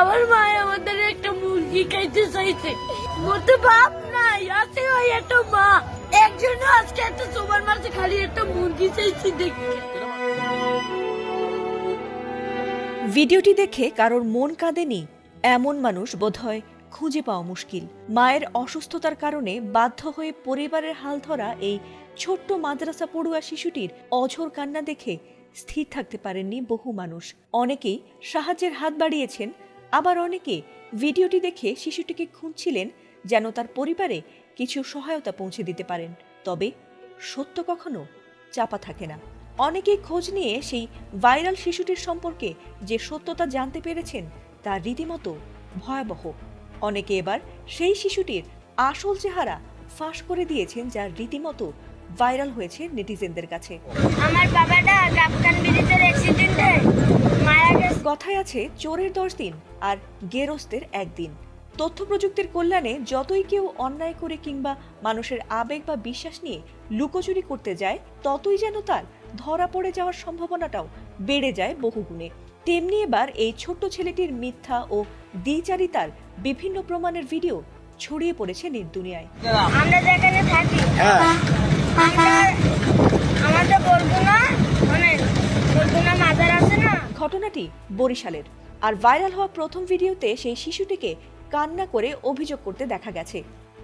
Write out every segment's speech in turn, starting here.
আমার মা আমাদের একটা মুরগি খাইতে চাইছে, মরতে বাপ নাই, আছে ওই একটা মা, একজন আজকে একটা সুপার মার্কেটে খালি একটা মুরগি চাইছি দেখতে। ভিডিওটি দেখে কারোর মন কাঁদেনি এমন মানুষ বোধহয় খুঁজে পাওয়া মুশকিল। মায়ের অসুস্থতার কারণে বাধ্য হয়ে পরিবারের হাল ধরা এই ছোট্ট মাদ্রাসা পড়ুয়া শিশুটির অঝোর কান্না দেখে স্থির থাকতে পারেননি বহু মানুষ। অনেকেই সাহায্যের হাত বাড়িয়েছেন, আবার অনেকে ভিডিওটি দেখে শিশুটিকে খুঁজছিলেন যেন তার পরিবারে কিছু সহায়তা পৌঁছে দিতে পারেন। তবে সত্য কখনো চাপা থাকে না। অনেকেই খোঁজ নিয়ে সেই ভাইরাল শিশুটির সম্পর্কে যে সত্যতা জানতে পেরেছেন তা রীতিমতো ভয়াবহ। অনেকে এবার সেই শিশুটির আসল চেহারা ফাঁস করে দিয়েছেন, যা রীতিমতো ভাইরাল হয়েছে নেটিজেনদের কাছে। আমার বাবাটা কাপ্তান ব্রিজের অ্যাক্সিডেন্টে মারা গেছে। কথায় আছে, চোরের 10 দিন আর গেরস্তের 1 দিন। তথ্য প্রযুক্তির কল্যাণে যতই কেউ অন্যায় করে কিংবা মানুষের আবেগ বা বিশ্বাস নিয়ে লুকোচুরি করতে যায়, ততই যেন তার ধরা পড়ে যাওয়ার সম্ভাবনাটাও বেড়ে যায় বহুগুণে। তেমনি এবার এই ছোট্ট ছেলেটির মিথ্যা ও দ্বিচারিতার বিভিন্ন প্রমাণের ভিডিও ছড়িয়ে পড়েছে নির্দুনিয়ায়। আমরা যেখানে থাকি আমাদের বরগুনা মাজার আছে না। ঘটনাটি বরিশালের, আর ভাইরাল হওয়া প্রথম ভিডিওতে সেই শিশুটিকে কান্না করে অভিযোগ করতে দেখা গেছে।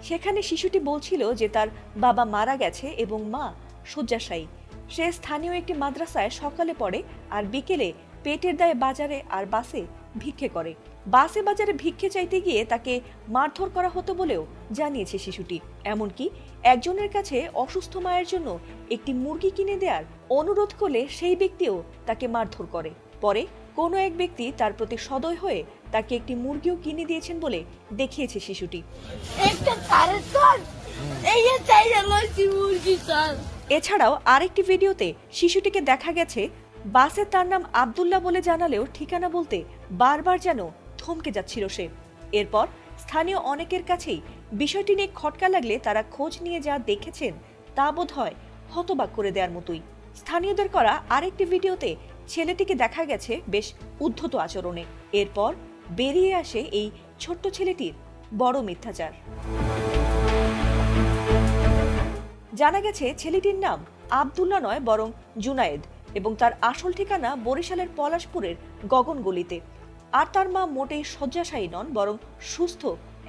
সেখানে শিশুটি বলছিল যে তার বাবা মারা গেছে এবং মা শয্যাশায়ী। সে স্থানীয় একটি মাদ্রাসায় সকালে পড়ে আর বিকেলে পেটের দায়ে বাজারে আর বাসে ভিক্ষে করে। বাসে বাজারে ভিক্ষে চাইতে গিয়ে তাকে মারধর করা হতো বলেও জানিয়েছে শিশুটি। এমনকি একজনের কাছে অসুস্থ মায়ের জন্য একটি মুরগি কিনে দেওয়ার অনুরোধ করলে সেই ব্যক্তিও তাকে মারধর করে। পরে কোনো এক ব্যক্তি তার প্রতি সদয় হয়ে তাকে একটি মুরগিও কিনে দিয়েছেন বলে দেখিয়েছে শিশুটি। এছাড়াও আরেকটি ভিডিওতে শিশুটিকে দেখা গেছে বাসে তার নাম আব্দুল্লাহ বলে জানালেও ঠিকানা বলতে বারবার যেন থমকে যাচ্ছিল সে। এরপর স্থানীয় অনেকের কাছেই বিষয়টি নিয়ে খটকা লাগলে তারা খোঁজ নিয়ে যা দেখেছেন তা বোধ হয় হতবাক করে দেওয়ার মতোই। স্থানীয়দের করা আরেকটি ভিডিওতে ছেলেটিকে দেখা গেছে বেশ উদ্ধত আচরণে। এরপর বেরিয়ে আসে এই ছোট্ট ছেলেটির বড় মিথ্যাচার। জানা গেছে ছেলেটির নাম আব্দুল্লাহ নয় বরং জুনায়েদ এবং তার আসল ঠিকানা বরিশালের পলাশপুরের গগনগলিতে। আর তার মা মোটেই শয্যাশায়ী নন, বরং সুস্থ,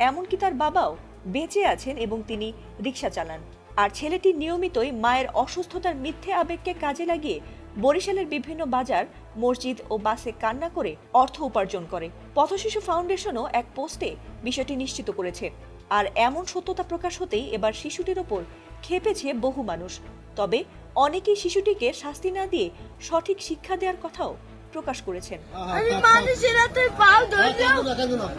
এমনকি তার বাবাও বেঁচে আছেন এবং তিনি রিকশা চালান। আর ছেলেটি নিয়মিতই মায়ের অসুস্থতার মিথ্যে আবেগকে কাজে লাগিয়ে বরিশালের বিভিন্ন বাজার, মসজিদ ও বাসে কান্না করে অর্থ উপার্জন করে। পথশিশু ফাউন্ডেশনও এক পোস্টে বিষয়টি নিশ্চিত করেছে। আর এমন সত্যতা প্রকাশ হতেই এবার শিশুটির ওপর ক্ষেপেছে বহু মানুষ। তবে অনেকেই শিশুটিকে শাস্তি না দিয়ে সঠিক শিক্ষা দেওয়ার কথাও প্রকাশ করেছেন।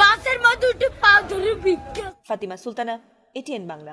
বাসের মধ্যে উঠে পা ধরে ভিক্ষা। ফাতিমা সুলতানা, এটিএন বাংলা।